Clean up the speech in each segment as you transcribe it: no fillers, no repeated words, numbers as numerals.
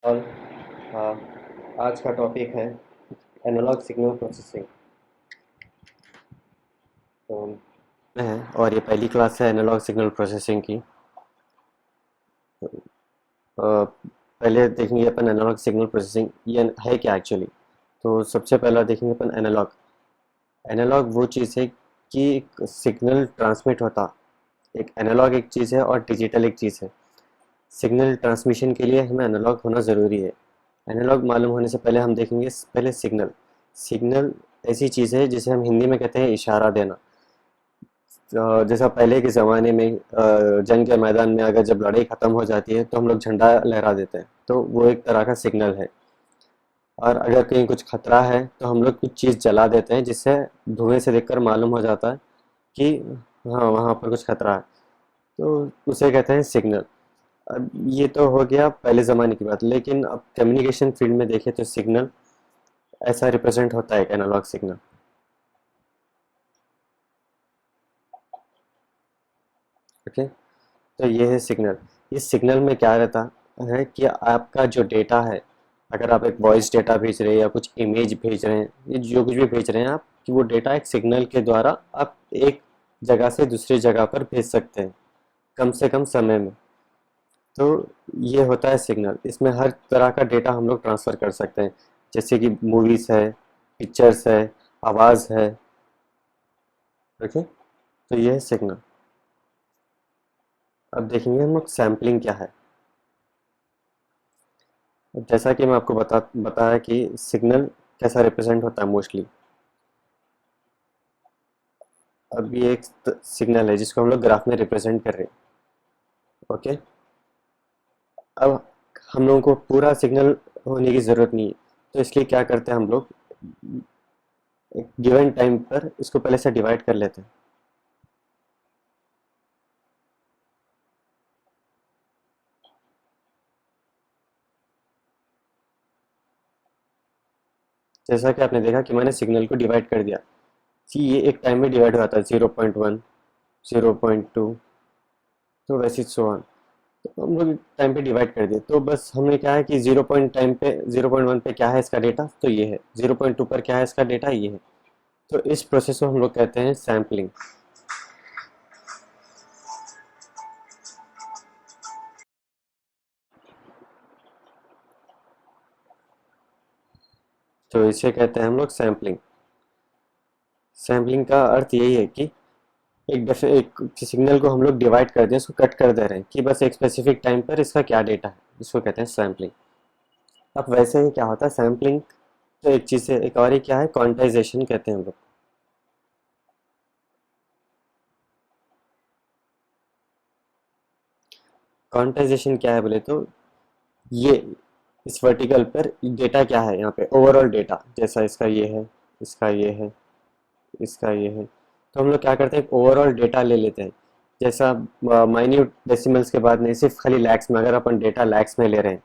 और आज का टॉपिक है एनालॉग सिग्नल प्रोसेसिंग। तो है और ये पहली क्लास है एनालॉग सिग्नल प्रोसेसिंग की। पहले देखेंगे अपन एनालॉग सिग्नल प्रोसेसिंग ये है क्या एक्चुअली। तो सबसे पहला देखेंगे अपन एनालॉग। एनालॉग वो चीज़ है कि एक सिग्नल ट्रांसमिट होता। एक एनालॉग एक चीज़ है और डिजिटल एक चीज़ है। सिग्नल ट्रांसमिशन के लिए हमें एनालॉग होना ज़रूरी है। एनालॉग मालूम होने से पहले हम देखेंगे पहले सिग्नल। सिग्नल ऐसी चीज़ है जिसे हम हिंदी में कहते हैं इशारा देना। जैसा पहले के ज़माने में जंग के मैदान में अगर जब लड़ाई ख़त्म हो जाती है तो हम लोग झंडा लहरा देते हैं, तो वो एक तरह का सिग्नल है। और अगर कहीं कुछ खतरा है तो हम लोग कुछ चीज़ जला देते हैं, जिससे धुएं से देखकर मालूम हो जाता है कि हाँ वहाँ पर कुछ खतरा है। तो उसे कहते हैं सिग्नल। अब ये तो हो गया पहले ज़माने की बात, लेकिन अब कम्युनिकेशन फील्ड में देखें तो सिग्नल ऐसा रिप्रेजेंट होता है, एक एनालॉग सिग्नल। ओके, तो ये है सिग्नल। इस सिग्नल में क्या रहता है कि आपका जो डेटा है, अगर आप एक वॉइस डेटा भेज रहे हैं या कुछ इमेज भेज रहे हैं, ये जो कुछ भी भेज रहे हैं आप, कि वो डेटा एक सिग्नल के द्वारा आप एक जगह से दूसरी जगह पर भेज सकते हैं कम से कम समय में। तो ये होता है सिग्नल। इसमें हर तरह का डेटा हम लोग ट्रांसफ़र कर सकते हैं, जैसे कि मूवीज़ है, पिक्चर्स है, आवाज़ है। ओके, तो ये है सिग्नल। अब देखेंगे हम लोग सैम्पलिंग क्या है। जैसा कि मैं आपको बताया कि सिग्नल कैसा रिप्रेजेंट होता है मोस्टली। अब ये एक सिग्नल है जिसको हम लोग ग्राफ में रिप्रेजेंट कर रहे हैं। ओके, अब हम लोगों को पूरा सिग्नल होने की ज़रूरत नहीं है, तो इसलिए क्या करते हैं हम लोग, एक गिवन टाइम पर इसको पहले से डिवाइड कर लेते हैं। जैसा कि आपने देखा कि मैंने सिग्नल को डिवाइड कर दिया कि ये एक टाइम में डिवाइड हुआ था 0.1, 0.2, तो वैसे सो ऑन। तो हम लोग टाइम पे डिवाइड कर दिए, तो बस हमने क्या है कि 0.1 पे क्या है इसका डेटा, तो ये है। 0.2 पर क्या है इसका डेटा, ये है। तो इस प्रोसेस को हम लोग कहते हैं सैम्पलिंग। तो इसे कहते हैं हम लोग सैम्पलिंग। सैम्पलिंग का अर्थ यही है कि एक सिग्नल को हम लोग डिवाइड कर दें, इसको कट कर दे रहे हैं कि बस एक स्पेसिफिक टाइम पर इसका क्या डेटा है, इसको कहते हैं सैम्पलिंग। अब वैसे ही क्या होता है सैम्पलिंग, तो एक चीज़ है, एक और ही क्या है, क्वांटाइजेशन कहते हैं हम लोग। क्वांटाइजेशन क्या है बोले तो, ये इस वर्टिकल पर डेटा क्या है, यहाँ पे ओवरऑल डेटा, जैसा इसका ये है, इसका ये है, इसका ये है। तो हम लोग क्या करते हैं, ओवरऑल डेटा ले लेते हैं। जैसा माइन्यूट डेसिमल्स के बाद नहीं, सिर्फ खाली लैक्स में, अगर अपन डेटा लैक्स में ले रहे हैं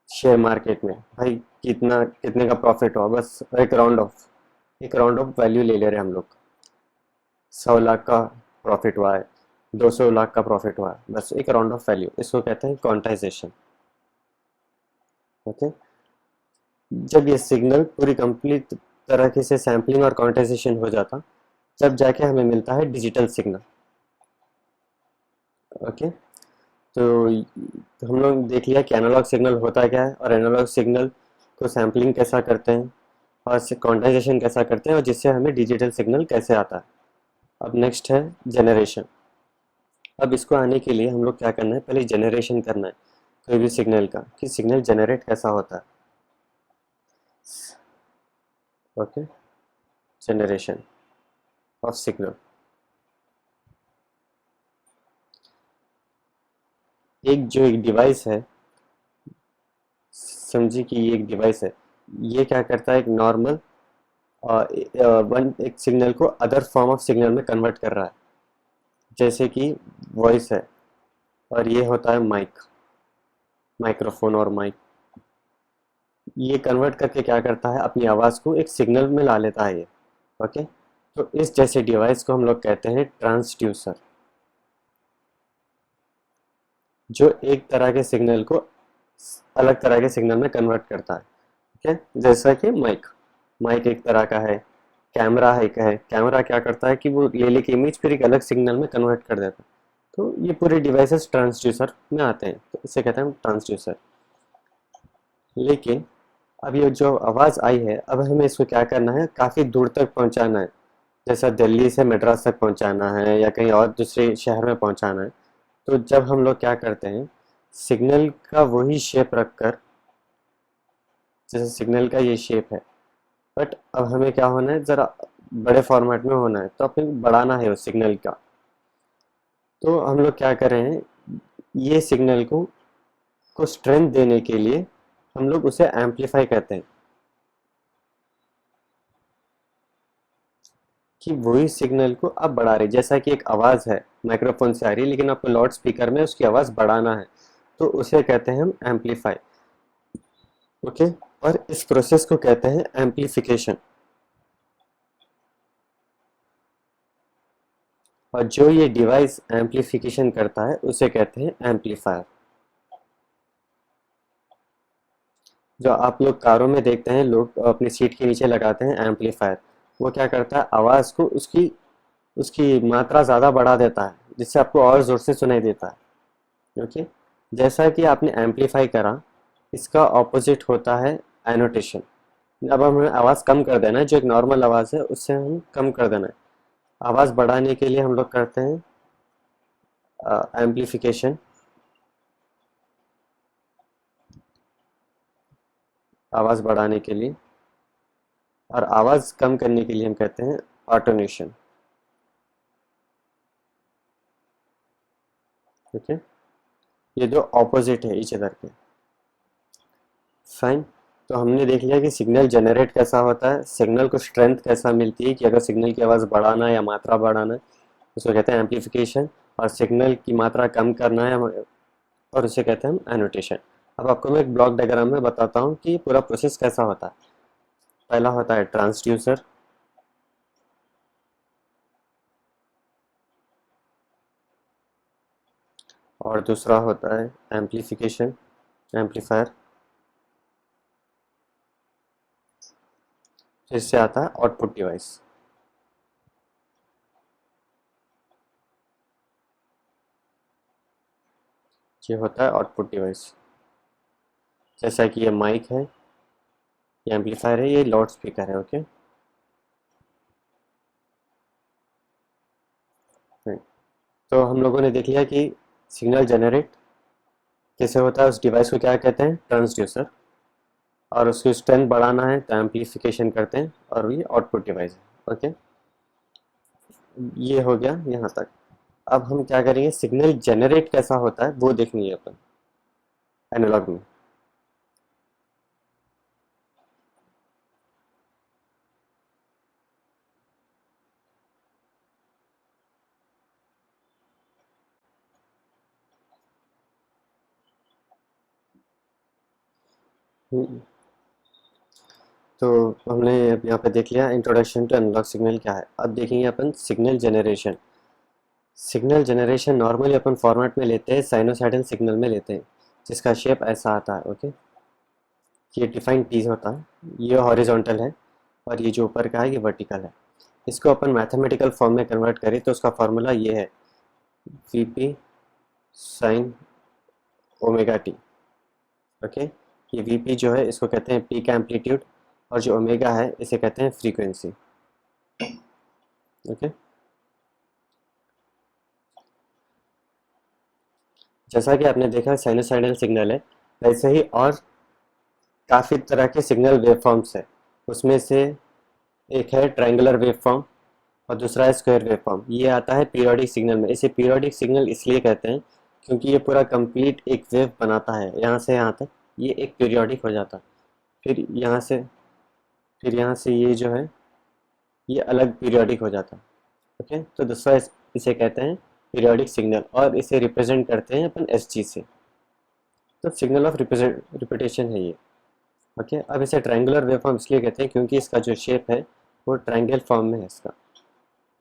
शेयर मार्केट में, भाई कितना कितने का प्रॉफिट हुआ, बस एक राउंड ऑफ वैल्यू ले ले रहे हैं हम लोग। 100 लाख का प्रॉफिट हुआ है, 200 लाख का प्रॉफिट हुआ है, बस एक राउंड ऑफ वैल्यू, इसको कहते हैं क्वांटाइजेशन। ओके, जब ये सिग्नल पूरी कंप्लीट तरीके से सैम्पलिंग और क्वांटाइजेशन हो जाता, तब जाके हमें मिलता है डिजिटल सिग्नल। ओके, तो हम लोग देख लिया कि एनालॉग सिग्नल होता क्या है, और एनालॉग सिग्नल को सैम्पलिंग कैसा करते हैं, और क्वांटाइजेशन कैसा करते हैं, और जिससे हमें डिजिटल सिग्नल कैसे आता है। अब नेक्स्ट है जनरेशन। अब इसको आने के लिए हम लोग क्या करना है, पहले जनरेशन करना है कोई भी सिग्नल का, कि सिग्नल जनरेट कैसा होता है। Okay, generation of signal. एक डिवाइस है, समझिए कि ये एक डिवाइस है, ये क्या करता है, एक नॉर्मल वन एक सिग्नल को अदर फॉर्म ऑफ सिग्नल में कन्वर्ट कर रहा है, जैसे कि वॉइस है, और ये होता है माइक्रोफोन और माइक। ये कन्वर्ट करके क्या करता है, अपनी आवाज़ को एक सिग्नल में ला लेता है ये। ओके, तो इस जैसे डिवाइस को हम लोग कहते हैं ट्रांसड्यूसर, जो एक तरह के सिग्नल को अलग तरह के सिग्नल में कन्वर्ट करता है। ठीक है, जैसा कि माइक, माइक एक तरह का है, कैमरा है, कैमरा क्या करता है कि वो ले लेके इमेज फिर एक अलग सिग्नल में कन्वर्ट कर देता है। तो ये पूरे डिवाइसेस ट्रांसड्यूसर में आते हैं, तो इसे कहते हैं ट्रांसड्यूसर। लेकिन अब ये जो आवाज़ आई है, अब हमें इसको क्या करना है, काफ़ी दूर तक पहुंचाना है। जैसा दिल्ली से मद्रास तक पहुंचाना है या कहीं और दूसरे शहर में पहुंचाना है। तो जब हम लोग क्या करते हैं, सिग्नल का वही शेप रखकर, जैसे सिग्नल का ये शेप है, बट अब हमें क्या होना है, ज़रा बड़े फॉर्मेट में होना है, तो अपने बढ़ाना है उस सिग्नल का। तो हम लोग क्या कर रहे हैं, ये सिग्नल को स्ट्रेंथ देने के लिए हम लोग उसे एम्पलीफाई कहते हैं, कि वही सिग्नल को आप बढ़ा रहे, जैसा कि एक आवाज़ है माइक्रोफोन से आ रही है लेकिन आपको लाउड स्पीकर में उसकी आवाज़ बढ़ाना है, तो उसे कहते हैं हम एम्पलीफाई। ओके, और इस प्रोसेस को कहते हैं एम्पलीफिकेशन। और जो ये डिवाइस एम्पलीफिकेशन करता है उसे कहते हैं एम्पलीफायर। जो आप लोग कारों में देखते हैं, लोग अपनी सीट के नीचे लगाते हैं एम्पलीफायर। वो क्या करता है, आवाज़ को उसकी उसकी मात्रा ज़्यादा बढ़ा देता है, जिससे आपको और ज़ोर से सुनाई देता है। ओके, जैसा कि आपने एम्पलीफाई करा, इसका ऑपोजिट होता है एनोटेशन। अब हमें आवाज़ कम कर देना है, जो एक नॉर्मल आवाज़ है उससे हम कम कर देना है। आवाज़ बढ़ाने के लिए हम लोग करते हैं एम्पलीफिकेशन, आवाज़ बढ़ाने के लिए। और आवाज़ कम करने के लिए हम कहते हैं ऑटोनेशन। ठीक है, ये दो ऑपोजिट है ईच अदर के। फाइन, तो हमने देख लिया कि सिग्नल जनरेट कैसा होता है, सिग्नल को स्ट्रेंथ कैसा मिलती है, कि अगर सिग्नल की आवाज़ बढ़ाना है या मात्रा बढ़ाना है उसको कहते हैं एम्पलीफिकेशन, और सिग्नल की मात्रा कम करना है और उसे कहते हैं हम एनोटेशन। अब आपको मैं एक ब्लॉक डायग्राम में बताता हूँ कि पूरा प्रोसेस कैसा होता है। पहला होता है ट्रांसड्यूसर, और दूसरा होता है एम्पलीफिकेशन, एम्पलीफायर। फिर से आता है आउटपुट डिवाइस। ये होता है आउटपुट डिवाइस, जैसा कि ये माइक है, ये एम्पलीफायर है, ये लाउड स्पीकर है। ओके, तो हम लोगों ने देख लिया कि सिग्नल जनरेट कैसे होता है, उस डिवाइस को क्या कहते हैं, ट्रांसड्यूसर। और उसकी स्ट्रेंथ बढ़ाना है तो एम्पलीफिकेशन करते हैं, और ये आउटपुट डिवाइस है। ओके, ये हो गया यहाँ तक। अब हम क्या करेंगे, सिग्नल जनरेट कैसा होता है वो देखेंगे अपन एनालॉग में। हम्म, तो हमने अब यहाँ पे देख लिया इंट्रोडक्शन टू एनालॉग सिग्नल क्या है। अब देखेंगे अपन signal generation. Signal generation normally अपन फॉर्मेट में लेते हैं, साइनोसाइडल सिग्नल में लेते हैं, जिसका शेप ऐसा आता है। ओके, ये डिफाइंड पीस होता है, ये हॉरिजॉन्टल है, और ये जो ऊपर का है ये वर्टिकल है। इसको अपन मैथमेटिकल फॉर्म में कन्वर्ट करें तो उसका फॉर्मूला ये है, V P sine omega T. Okay, ये वी पी जो है इसको कहते हैं पीक एम्पलीट्यूड, और जो ओमेगा है इसे कहते हैं फ्रीक्वेंसी। ओके, जैसा कि आपने देखा साइनोसाइडल सिग्नल है, वैसे ही और काफ़ी तरह के सिग्नल वेवफॉर्म्स है। उसमें से एक है ट्रायंगुलर वेवफॉर्म, और दूसरा है स्क्वायर वेवफॉर्म। ये आता है पीरियोडिक सिग्नल में। इसे पीरियोडिक सिग्नल इसलिए कहते हैं क्योंकि ये पूरा कंप्लीट एक वेव बनाता है, यहाँ से यहाँ तक ये एक पीरियोडिक हो जाता है। फिर यहाँ से ये जो है ये अलग पीरियोडिक हो जाता है। ओके, तो दूसरा इसे कहते हैं पीरियोडिक सिग्नल, और इसे रिप्रेजेंट करते हैं अपन एस जी से। तो सिग्नल ऑफ रिपीटेशन है ये। ओके, अब इसे ट्रायंगुलर वेवफॉर्म इसलिए कहते हैं क्योंकि इसका जो शेप है वो ट्रायंगल फॉर्म में है इसका।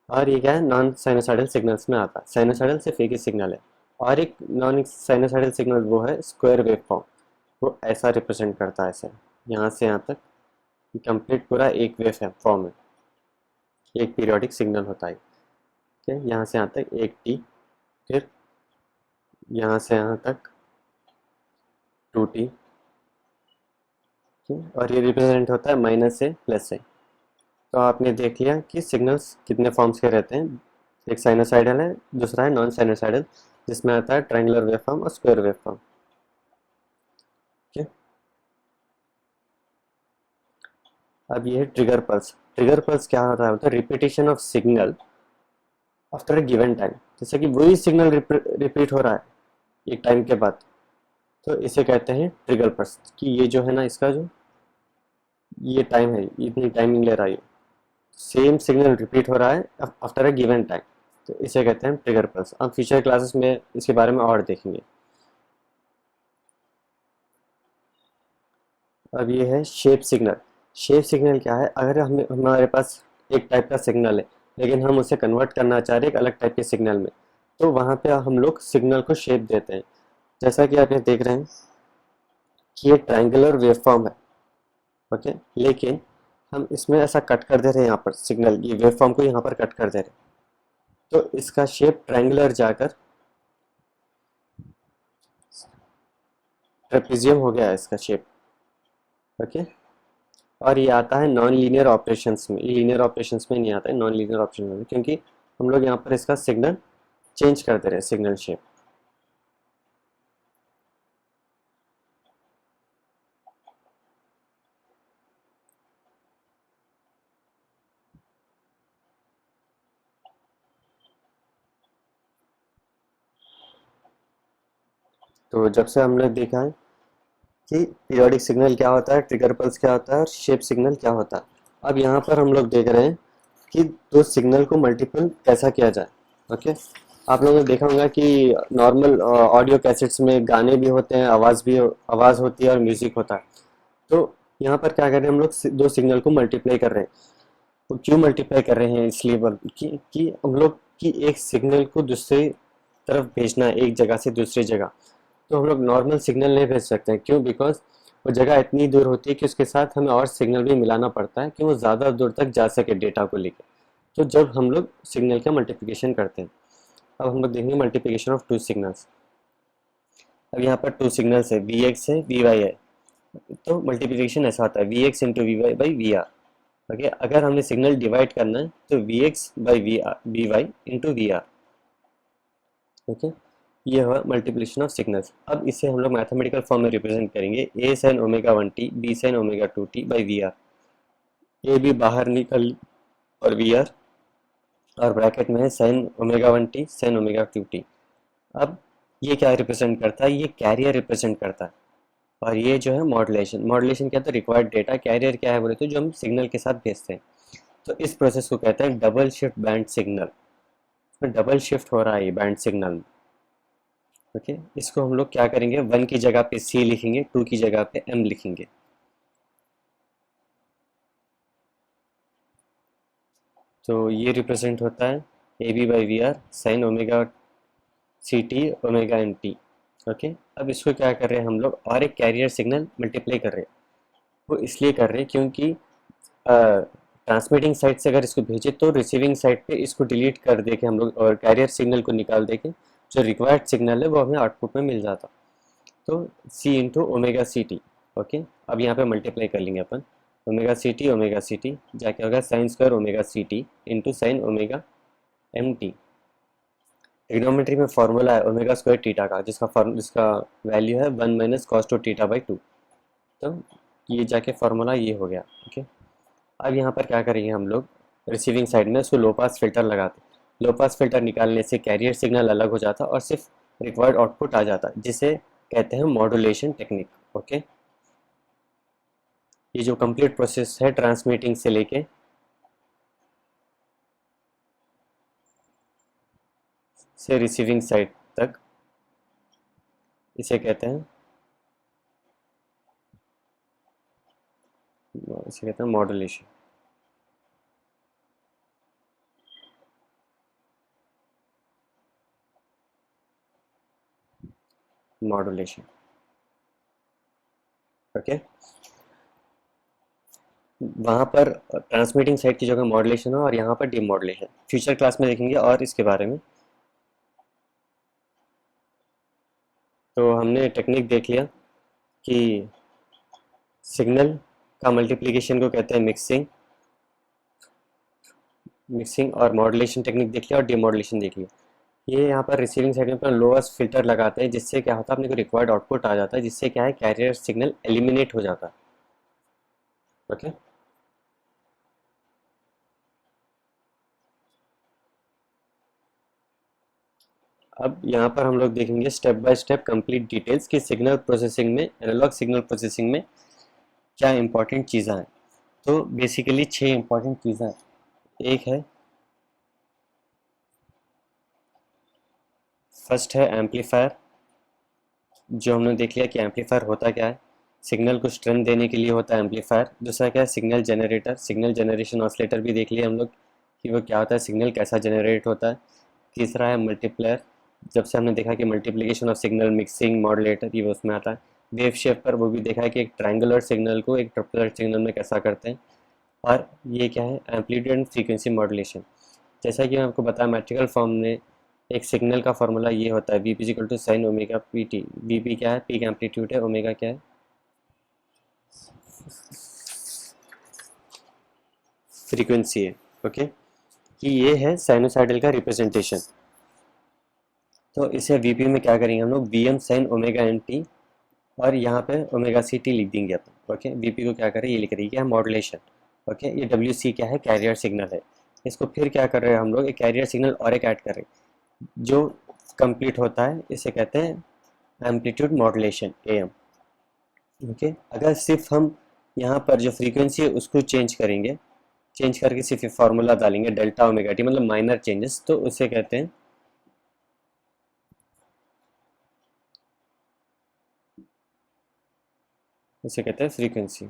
और ये क्या है, नॉन साइनोसाइडल सिग्नल्स में आता है। साइनोसाइडल सिर्फ एक ही सिग्नल है, और एक नॉन साइनोसाइडल सिग्नल वो है स्क्वायर वेवफॉर्म। वो ऐसा रिप्रेजेंट करता है ऐसे, यहाँ से यहाँ तक कंप्लीट पूरा एक वेव है फॉर्म है, एक पीरियोडिक सिग्नल होता है। ठीक है, यहाँ से यहाँ तक एक टी, फिर यहाँ से यहाँ तक 2t। और ये रिप्रेजेंट होता है माइनस से प्लस से। तो आपने देख लिया कि सिग्नल्स कितने फॉर्म्स के रहते हैं। एक साइनोसाइडल है, दूसरा है नॉन साइनोसाइडल, जिसमें आता है ट्रायंगुलर वेव फॉर्म और स्क्वायर वेव फॉर्म। ठीक है, अब ये है ट्रिगर पल्स। ट्रिगर पल्स क्या होता है, repetition of signal after a given time. जैसे कि वही सिग्नल रिपीट हो रहा है एक टाइम के बाद, तो इसे कहते हैं ट्रिगर पल्स। कि ये जो है ना, इसका जो ये टाइम है, इतनी टाइमिंग ले रहा है, सेम सिग्नल रिपीट हो रहा है आफ्टर अ गिवन टाइम, तो इसे कहते हैं ट्रिगर पल्स। हम फ्यूचर क्लासेस में इसके बारे में और देखेंगे। अब ये है शेप सिग्नल। शेप सिग्नल क्या है, अगर हमारे पास एक टाइप का सिग्नल है, लेकिन हम उसे कन्वर्ट करना चाह रहे हैं एक अलग टाइप के सिग्नल में, तो वहाँ पे हम लोग सिग्नल को शेप देते हैं। जैसा कि आप ये देख रहे हैं कि ये ट्रायंगुलर वेवफॉर्म है। ओके, लेकिन हम इसमें ऐसा कट कर दे रहे हैं, यहाँ पर सिग्नल ये वेवफॉर्म को यहाँ पर कट कर दे रहे हैं, तो इसका शेप ट्रायंगुलर जाकर ट्रेपेजियम हो गया है इसका शेप। ओके, और ये आता है नॉन लीनियर ऑपरेशंस में, ये लीनियर ऑपरेशंस में नहीं आता है, नॉन लीनियर ऑपरेशन में, क्योंकि हम लोग यहाँ पर इसका सिग्नल चेंज करते रहे, सिग्नल शेप। तो जब से हमने देखा है कि पीरियोडिक सिग्नल क्या होता है, ट्रिगर पल्स क्या होता है और शेप सिग्नल क्या होता है, अब यहाँ पर हम लोग देख रहे हैं कि दो सिग्नल को मल्टीपल कैसा किया जाए। ओके, आप लोगों ने देखा होगा कि नॉर्मल ऑडियो कैसेट्स में गाने भी होते हैं, आवाज़ होती है और म्यूजिक होता है। तो यहाँ पर क्या कर रहे हैं हम लोग, दो सिग्नल को मल्टीप्लाई कर रहे हैं। वो क्यों मल्टीप्लाई कर रहे हैं, इसलिए कि हम लोग की एक सिग्नल को दूसरी तरफ भेजना है, एक जगह से दूसरी जगह। तो हम लोग नॉर्मल सिग्नल नहीं भेज सकते हैं, क्यों? बिकॉज वो जगह इतनी दूर होती है कि उसके साथ हमें और सिग्नल भी मिलाना पड़ता है कि वो ज़्यादा दूर तक जा सके डेटा को लेकर। तो जब हम लोग सिग्नल का मल्टीप्लिकेशन करते हैं, अब हम लोग देखेंगे मल्टीप्लिकेशन ऑफ टू सिग्नल्स। अब यहाँ पर टू सिग्नल्स है, वी एक्स है, वी वाई है। तो मल्टीप्लिकेशन ऐसा होता है, V X into V Y by V R. Okay, अगर हमें सिग्नल डिवाइड करना है तो V X by V Y into V R. Okay, ये हुआ मल्टीप्लिकेशन ऑफ सिग्नल्स। अब इसे हम लोग मैथमेटिकल फॉर्म में रिप्रेजेंट करेंगे, A sine omega 1t B sine omega 2t by V R. A भी बाहर निकल और वी आर, और ब्रैकेट में है sign omega 1t sign omega 2t। अब ये क्या रिप्रेजेंट करता है, ये कैरियर रिप्रेजेंट करता है। और ये जो है मॉड्यूलेशन। मॉड्यूलेशन क्या, तो रिक्वायर्ड डेटा। कैरियर क्या है बोले तो जो हम सिग्नल के साथ भेजते हैं। तो इस प्रोसेस को कहते हैं डबल शिफ्ट बैंड सिग्नल। इसमें डबल शिफ्ट हो रहा है ये बैंड सिग्नल में। ओके, इसको हम लोग क्या करेंगे, 1 की जगह पे सी लिखेंगे, 2 की जगह पे एम लिखेंगे। तो ये रिप्रेजेंट होता है A B by V R sine omega C T omega N T. Okay, अब इसको क्या कर रहे हैं हम लोग, और एक कैरियर सिग्नल मल्टीप्लाई कर रहे हैं। वो इसलिए कर रहे हैं क्योंकि ट्रांसमिटिंग साइड से अगर इसको भेजे तो रिसीविंग साइड पे इसको डिलीट कर दे के हम लोग, और कैरियर सिग्नल को निकाल दे के जो रिक्वायर्ड सिग्नल है वो हमें आउटपुट में मिल जाता। तो C into omega C T. Okay, अब यहाँ पे मल्टीप्लाई कर लेंगे अपन, ओमेगा सी टी जाके होगा sine square omega C T into sine omega M T. Trigonometry में फॉर्मूला है ओमेगा स्क्वायर टीटा का, जिसका वैल्यू है 1 minus cos two theta by 2। तो ये जाके फॉर्मूला ये हो गया। ओके, अब यहाँ पर क्या करेंगे हम लोग, रिसीविंग साइड में उसको लो पास फिल्टर लगाते। लो पास फिल्टर निकालने से कैरियर सिग्नल अलग हो जाता और सिर्फ रिक्वायर्ड आउटपुट आ जाता, जिसे कहते हैं मॉड्यूलेशन टेक्निक। ओके, ये जो कंप्लीट प्रोसेस है ट्रांसमिटिंग से लेके से रिसीविंग साइड तक, इसे कहते हैं मॉड्यूलेशन। Modulation okay. वहाँ पर ट्रांसमिटिंग साइड की जगह मॉड्यूलेशन है और यहाँ पर डीमॉड्यूलेशन। फ्यूचर क्लास में देखेंगे और इसके बारे में। तो हमने टेक्निक देख लिया कि सिग्नल का मल्टीप्लिकेशन को कहते हैं मिक्सिंग, और मॉड्यूलेशन टेक्निक देख लिया और डीमॉड्यूलेशन देख लिया। ये यहाँ पर रिसीविंग साइड में अपना लोएस्ट फिल्टर लगाते हैं, जिससे क्या होता है अपने को रिक्वायर्ड आउटपुट आ जाता है, जिससे क्या है कैरियर सिग्नल एलिमिनेट हो जाता है। ओके। अब यहाँ पर हम लोग देखेंगे step by step complete details कि सिग्नल प्रोसेसिंग में, एनालॉग सिग्नल प्रोसेसिंग में क्या इंपॉर्टेंट चीज़ें हैं। तो बेसिकली 6 इंपॉर्टेंट चीज़ें हैं। एक है, फर्स्ट है एम्पलीफायर, जो हमने देख लिया कि एम्पलीफायर होता क्या है। सिग्नल को स्ट्रेंथ देने के लिए होता है एम्पलीफायर। दूसरा क्या है, signal generator, signal generation oscillator भी देख लिया हम लोग कि वो क्या होता है, सिग्नल कैसा जनरेट होता है। तीसरा है मल्टीप्लेयर, जब से हमने देखा कि multiplication of signal, mixing, modulator, ये उसमें आता है। वेव शेप पर वो भी देखा है कि एक ट्रायंगुलर सिग्नल को एक ट्रिपुलर सिग्नल में कैसा करते हैं। और ये क्या है, एम्पलीट्यूड एंड फ्रीक्वेंसी मॉडुलेशन। जैसा कि मैं आपको बताया मैट्रिकल फॉर्म में एक सिग्नल का फॉर्मूला ये होता है, V P sine omega P T. V P क्या है, पीक एम्पलीट्यूड है, ओमेगा क्या है, फ्रीक्वेंसी है। ओके, कि ये है साइनोसाइडल का रिप्रेजेंटेशन। तो इसे वीपी में क्या करेंगे हम लोग, V M sine omega N T, और यहाँ पे ओमेगा सी टी लिख देंगे अपन। ओके, वीपी को क्या करें, ये लिख रही है मॉडुलेशन। ओके, ये डब्ल्यू सी क्या है, कैरियर सिग्नल है। इसको फिर क्या कर रहे हैं हम लोग, एक कैरियर सिग्नल और एक ऐड कर रहे हैं जो कंप्लीट होता है, इसे कहते हैं एम्पलीट्यूड मॉडुलेशन, एएम। ओके, अगर सिर्फ हम यहाँ पर जो फ्रीक्वेंसी है उसको चेंज करेंगे, चेंज करके सिर्फ फार्मूला डालेंगे डेल्टा ओमेगा टी, मतलब माइनर चेंजेस, तो उसे कहते हैं, उसे कहते हैं फ्रीक्वेंसी।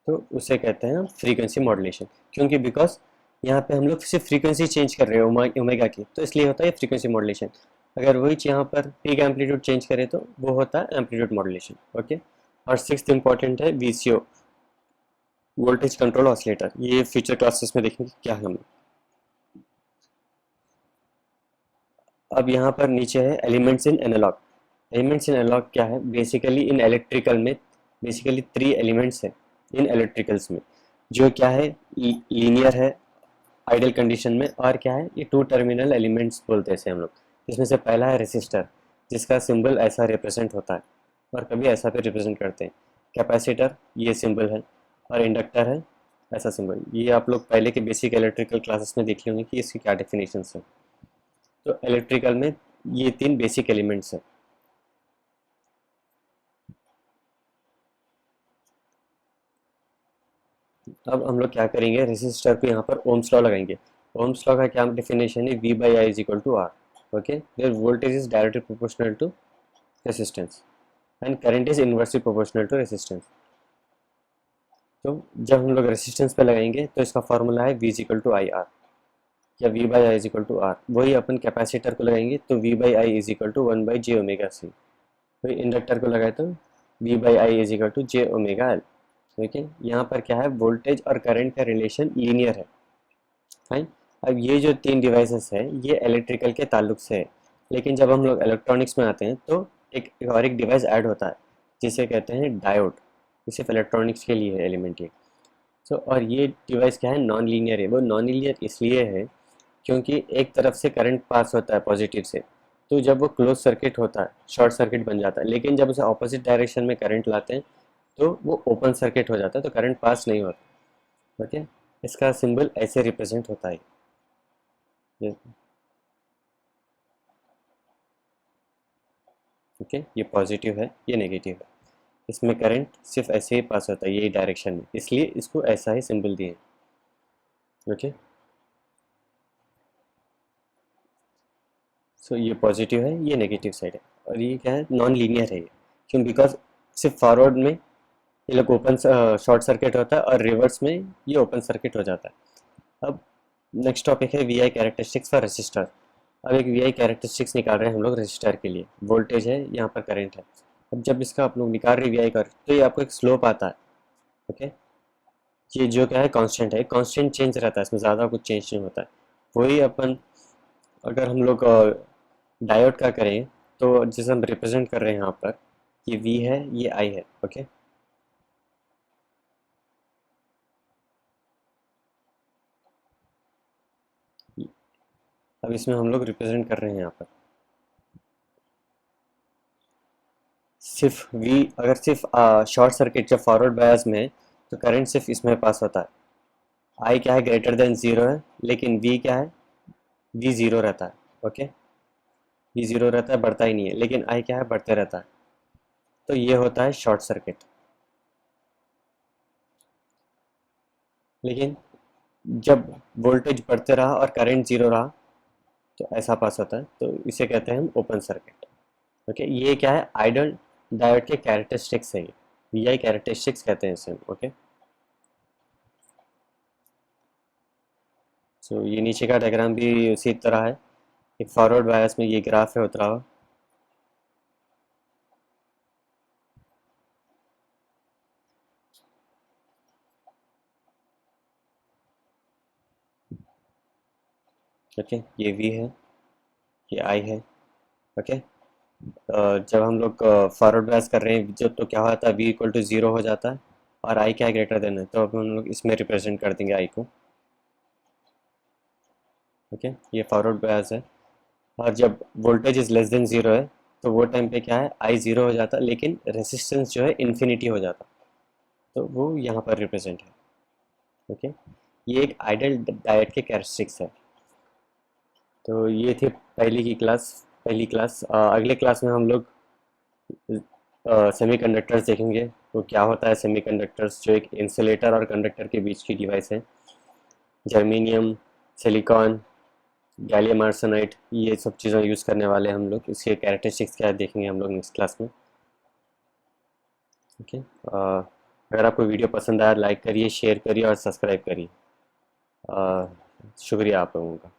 तो उसे कहते हैं फ्रीक्वेंसी मॉडुलेशन, क्योंकि बिकॉज यहाँ पे हम लोग सिर्फ फ्रीक्वेंसी चेंज कर रहे हैं ओमेगा की, तो इसलिए होता है फ्रीक्वेंसी मॉडुलेशन। अगर वही यहाँ पर पीक एम्पलीट्यूड चेंज करें तो वो होता है एम्पलीट्यूड मॉडुलेशन। ओके, और सिक्स्थ इंपॉर्टेंट है वीसीओ, वोल्टेज कंट्रोल ऑसिलेटर। ये फ्यूचर क्लासेस में देखेंगे क्या है हम। अब यहाँ पर नीचे है elements in analog. Elements in analog क्या है, बेसिकली इन इलेक्ट्रिकल में बेसिकली 3 एलिमेंट्स है इन इलेक्ट्रिकल्स में, जो क्या है, लीनियर है आइडियल कंडीशन में, और क्या है, ये 2 टर्मिनल एलिमेंट्स बोलते हैं इसे हम लोग। इसमें से पहला है रेसिस्टर, जिसका सिंबल ऐसा रिप्रेजेंट होता है और कभी ऐसा भी रिप्रेजेंट करते हैं। कैपेसिटर ये सिंबल है, और इंडक्टर है ऐसा सिंबल। ये आप लोग पहले के बेसिक इलेक्ट्रिकल क्लासेस में देख होंगे कि इसकी क्या डेफिनेशन है। तो इलेक्ट्रिकल में ये 3 बेसिक एलिमेंट्स हैं। अब हम लोग क्या करेंगे, रेसिस्टर को यहाँ पर ओम्स लॉ लगाएंगे। ओम्स लॉ का क्या डेफिनेशन है, V by I is equal to R. Okay, there voltage is directly proportional to resistance and current is inversely proportional to resistance. तो जब हम लोग रेसिस्टेंस पे लगाएंगे तो इसका फॉर्मूला है V is equal to I R, या V by I is equal to R. वही अपन कैपेसिटर को लगाएंगे तो V by I is equal to 1 by J omega C. वही इंडक्टर को लगाए तो V by I is equal to J omega L. देखिए यहाँ पर क्या है, वोल्टेज और करंट का रिलेशन लीनियर है। फाइन। अब ये जो 3 डिवाइसेस है ये इलेक्ट्रिकल के ताल्लुक से है, लेकिन जब हम लोग इलेक्ट्रॉनिक्स में आते हैं तो एक और एक डिवाइस ऐड होता है जिसे कहते हैं डायोड। ये सिर्फ इलेक्ट्रॉनिक्स के लिए है एलिमेंट ये। सो और ये डिवाइस क्या है, नॉन लीनियर है। वो नॉन लीनियर इसलिए है क्योंकि एक तरफ से करंट पास होता है पॉजिटिव से, तो जब वो क्लोज सर्किट होता है शॉर्ट सर्किट बन जाता है, लेकिन जब उसे ऑपोजिट डायरेक्शन में करंट लाते हैं तो वो ओपन सर्किट हो जाता है, तो करंट पास नहीं होता। ओके, इसका सिंबल ऐसे रिप्रेजेंट होता है। ओके, ये पॉजिटिव है, ये नेगेटिव है। इसमें करंट सिर्फ ऐसे ही पास होता है यही डायरेक्शन में, इसलिए इसको ऐसा ही सिंबल दिए। ओके, सो ये पॉजिटिव है, ये नेगेटिव साइड है, और ये क्या है, नॉन लीनियर है ये। क्यों, बिकॉज सिर्फ फॉरवर्ड में ये लोग ओपन शॉर्ट सर्किट होता है और रिवर्स में ये ओपन सर्किट हो जाता है। अब नेक्स्ट टॉपिक है V I characteristics for resistor. अब एक वी आई कैरेक्टरिस्टिक्स निकाल रहे हैं हम लोग रजिस्टर के लिए। वोल्टेज है, यहाँ पर करंट है। अब जब इसका आप लोग निकाल रहे वी आई कर, तो ये आपको एक स्लोप आता है। ओके, ये जो क्या है कांस्टेंट है, कांस्टेंट चेंज रहता है, इसमें ज़्यादा कुछ चेंज नहीं होता है। वही अपन अगर हम लोग डायोड का करें, तो जैसे हम रिप्रेजेंट कर रहे हैं यहाँ पर, ये वी है, ये आई है। ओके, अब इसमें हम लोग रिप्रेजेंट कर रहे हैं यहाँ पर सिर्फ वी। अगर सिर्फ शॉर्ट सर्किट जब फॉरवर्ड बायस में है, तो करंट सिर्फ इसमें पास होता है। आई क्या है, ग्रेटर देन ज़ीरो है, लेकिन वी क्या है, वी ज़ीरो रहता है। ओके, वी ज़ीरो रहता है, बढ़ता ही नहीं है, लेकिन आई क्या है, बढ़ते रहता है। तो ये होता है शॉर्ट सर्किट। लेकिन जब वोल्टेज बढ़ते रहा और करंट ज़ीरो रहा, तो ऐसा पास होता है, तो इसे कहते हैं हम ओपन सर्किट। ओके, ये क्या है, आइडल डायोड के कैरेक्टरिस्टिक्स है, ये वी आई कैरेक्टरिस्टिक्स कहते हैं इसे। ओके, सो ये नीचे का डायग्राम भी उसी तरह है। एक फॉरवर्ड बायस में ये ग्राफ है उतरा हुआ। ओके, ये वी है, ये आई है। ओके, जब हम लोग फॉरवर्ड बायस कर रहे हैं जो, तो क्या होता है, वी इक्वल टू ज़ीरो हो जाता है, और आई क्या है, ग्रेटर देन है, तो अब हम लोग इसमें रिप्रेजेंट कर देंगे आई को। ओके, ये फॉरवर्ड बायस है। और जब voltage is less than zero है, तो वो टाइम पे क्या है, आई ज़ीरो हो जाता है, लेकिन रेसिस्टेंस जो है इन्फिनिटी हो जाता, तो वो यहाँ पर रिप्रेजेंट है। ओके, ये एक आइडल डायोड के कैरेक्टरिस्टिक्स है। तो ये थी पहली क्लास। अगले क्लास में हम लोग सेमीकंडक्टर्स देखेंगे। तो क्या होता है सेमीकंडक्टर्स, जो एक इंसुलेटर और कंडक्टर के बीच की डिवाइस है। जर्मेनियम, सिलिकॉन, गैलियम आर्सेनाइड, ये सब चीज़ें यूज़ करने वाले हैं हम लोग। इसके कैरेक्टरिस्टिक्स क्या है देखेंगे हम लोग नेक्स्ट क्लास में। ओके, अगर आपको वीडियो पसंद आया, लाइक करिए, शेयर करिए और सब्सक्राइब करिए। शुक्रिया आप लोगों का।